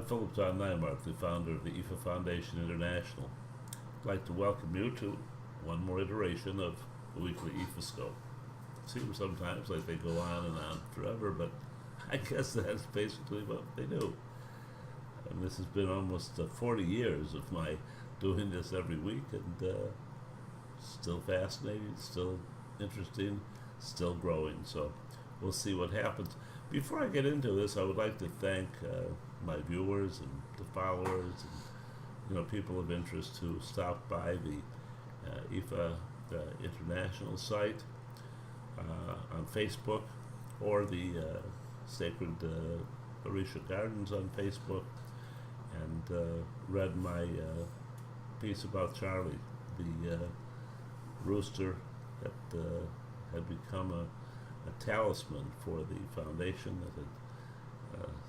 Philip Neimark, the founder of the IFA Foundation International. I'd like to welcome you to one more iteration of the weekly ifascope. It seems sometimes like they go on and on forever, but I guess that's basically what they do. And this has been almost 40 years of my doing this every week, and still fascinating, still interesting, still growing. So we'll see what happens. Before I get into this, I would like to thank my viewers and the followers and people of interest who stopped by the IFA International site on Facebook, or the Sacred Orisha Gardens on Facebook, and read my piece about Charlie, the rooster that had become a talisman for the foundation, that had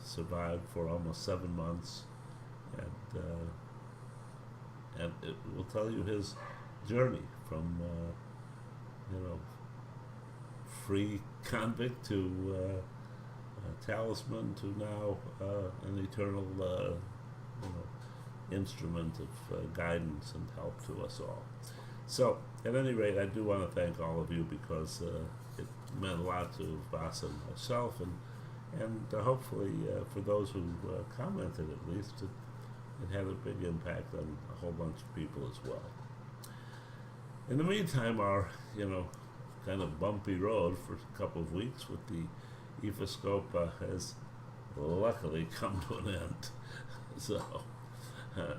survived for almost 7 months, and it will tell you his journey from free convict to talisman to now an eternal instrument of guidance and help to us all. So, at any rate, I do want to thank all of you, because it meant a lot to Vasa and myself, and hopefully for those who commented, at least, it had a big impact on a whole bunch of people as well. In the meantime, our kind of bumpy road for a couple of weeks with the ifascope has luckily come to an end. So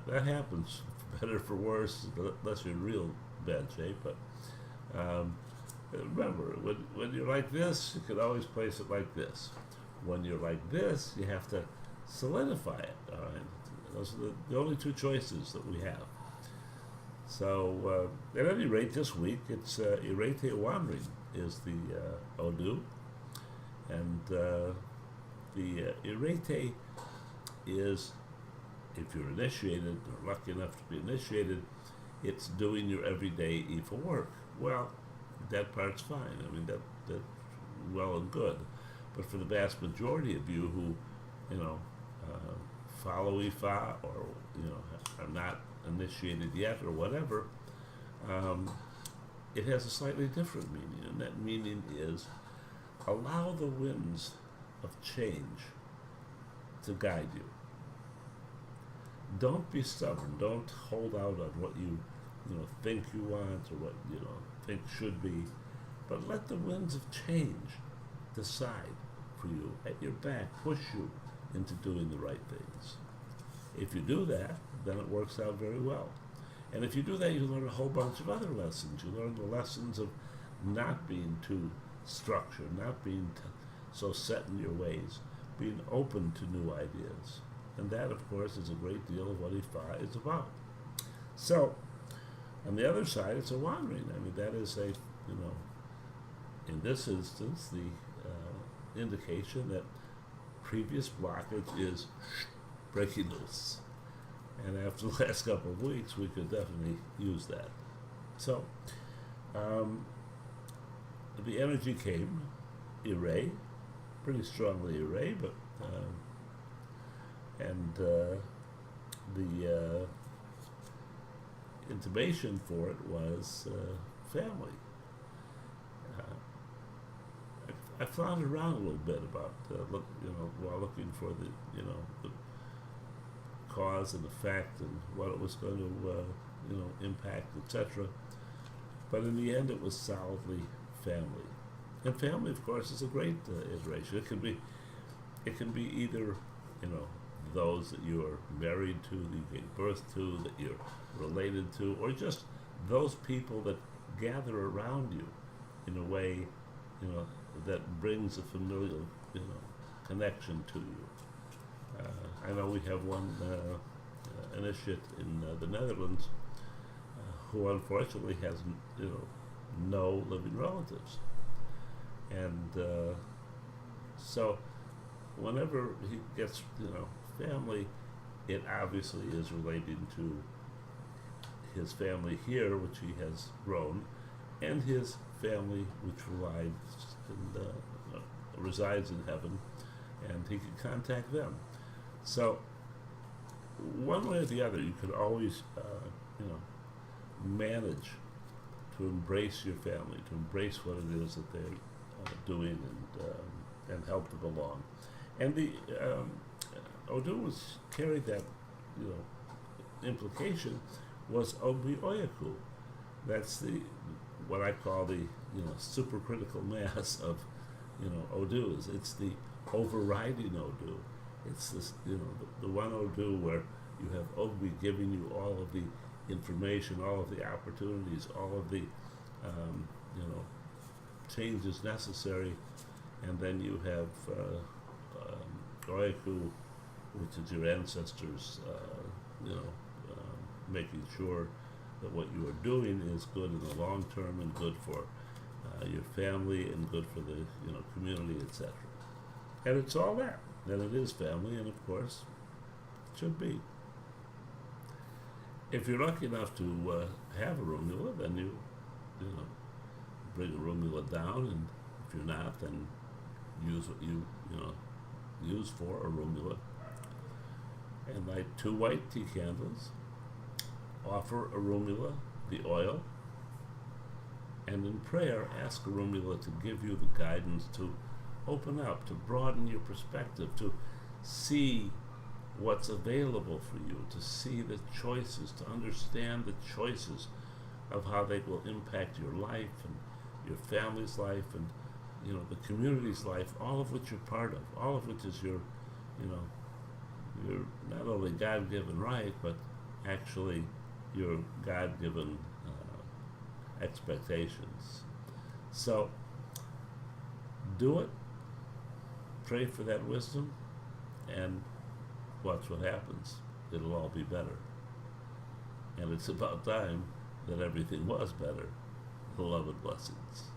that happens, for better for worse, unless you're in real bad shape. But remember, when you're like this, you can always place it like this. When you're like this, you have to solidify it. All right, those are the only two choices that we have. So at any rate, this week it's Irete Wandering is the Odu, and the Irete is, if you're initiated or lucky enough to be initiated, it's doing your everyday Ifa work. Well, that part's fine. I mean, that's well and good. But for the vast majority of you who, follow Ifa, or are not initiated yet, or whatever, it has a slightly different meaning, and that meaning is allow the winds of change to guide you. Don't be stubborn. Don't hold out on what you think you want, or what think should be, but let the winds of change decide for you, at your back, push you into doing the right things. If you do that, then it works out very well. And if you do that, you learn a whole bunch of other lessons. You learn the lessons of not being too structured, not being so set in your ways, being open to new ideas. And that, of course, is a great deal of what Ifa is about. So, on the other side, it's a wandering. I mean, that is in this instance, the indication that previous blockage is breaking loose. And after the last couple of weeks, we could definitely use that. So, the energy came, Ire, pretty strongly Ire, but the intimation for it was family. I floundered around a little bit about while looking for the cause and effect and what it was going to impact, etc. But in the end, it was solidly family. And family, of course, is a great iteration. It can be either those that you are married to, that you gave birth to, that you're related to, or just those people that gather around you in a way that brings a familial connection to you. I know we have one initiate in the Netherlands who unfortunately has no living relatives, and so whenever he gets family, it obviously is relating to his family here, which he has grown, and his family which resides in heaven, and he can contact them. So one way or the other, you could always, manage to embrace your family, to embrace what it is that they're doing, and help them along. And the Odu was carried that, implication was Obi Oyaku. That's the what I call the supercritical mass of Odus. It's the overriding Odu. It's this the one Odu where you have Obi giving you all of the information, all of the opportunities, all of the changes necessary, and then you have Oyaku, which is your ancestors, making sure that what you are doing is good in the long term and good for your family and good for the community, etc. And it's all that. And it is family, and of course, it should be. If you're lucky enough to have a Orunmila, then you bring a Orunmila down, and if you're not, then use what you use for a Orunmila, and light 2 white tea candles. Offer Orunmila the oil, and in prayer ask Orunmila to give you the guidance to open up, to broaden your perspective, to see what's available for you, to see the choices, to understand the choices of how they will impact your life and your family's life and the community's life, all of which you're part of, all of which is your not only God-given right, but actually your God-given expectations. So do it, pray for that wisdom, and watch what happens. It'll all be better. And it's about time that everything was better. Love and blessings.